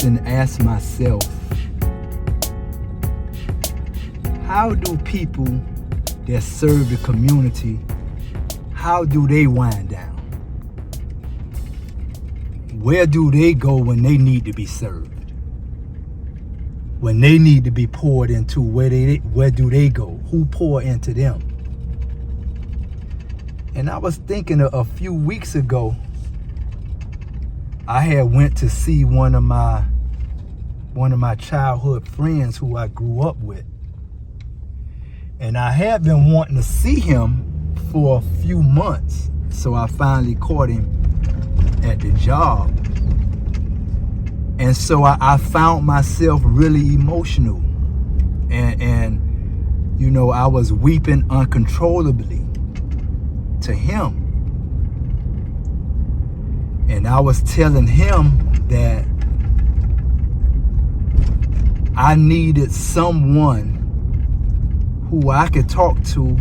often ask myself, how do people that serve the community, how do they wind down? Where do they go when they need to be served? When they need to be poured into, where do they go? Who pour into them? And I was thinking a few weeks ago, I had went to see one of my childhood friends who I grew up with. And I had been wanting to see him for a few months. So I finally caught him at the job. And so I found myself really emotional. And you know, I was weeping uncontrollably to him. And I was telling him that I needed someone who I could talk to,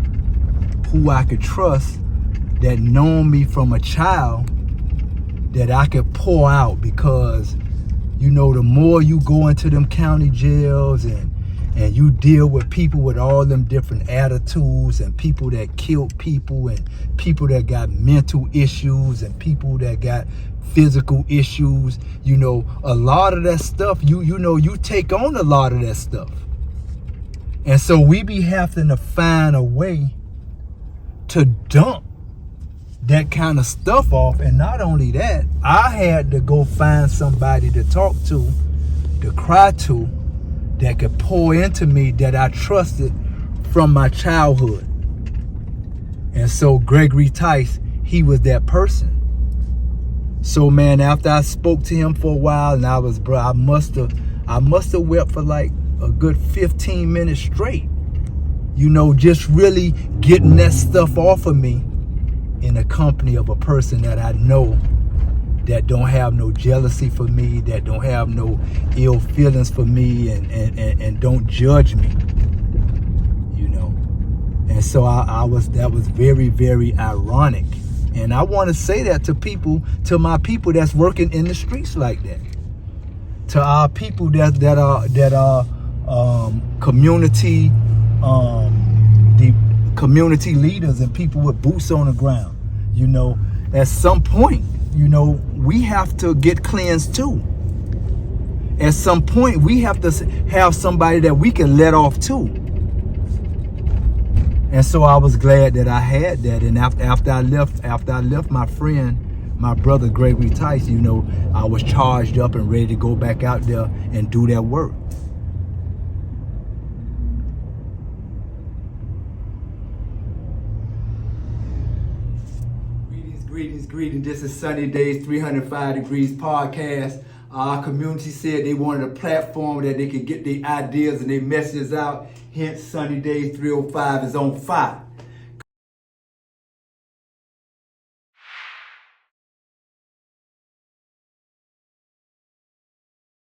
who I could trust, that known me from a child, that I could pour out. Because, you know, the more you go into them county jails and you deal with people with all them different attitudes, and people that killed people, and people that got mental issues, and people that got physical issues, you know, a lot of that stuff, you take on a lot of that stuff. And so we be having to find a way to dump that kind of stuff off. And not only that, I had to go find somebody to talk to cry to, that could pour into me, that I trusted from my childhood. And so Gregory Tice, he was that person. So man, after I spoke to him for a while, and I must have wept for like a good 15 minutes straight, you know, just really getting that stuff off of me in the company of a person that I know, that don't have no jealousy for me, that don't have no ill feelings for me, and don't judge me, you know. And so that was very, very ironic. And I want to say that to my people that's working in the streets like that, to our people that are community, the community leaders and people with boots on the ground. You know, at some point, you know, we have to get cleansed too. At some point, we have to have somebody that we can let off too. And so I was glad that I had that. And after I left my friend, my brother Gregory Tice, you know, I was charged up and ready to go back out there and do that work. Greetings. This is Sunny Days 305 Degrees podcast. Our community said they wanted a platform that they could get their ideas and their messages out. Hence, Sunny Days 305 is on fire.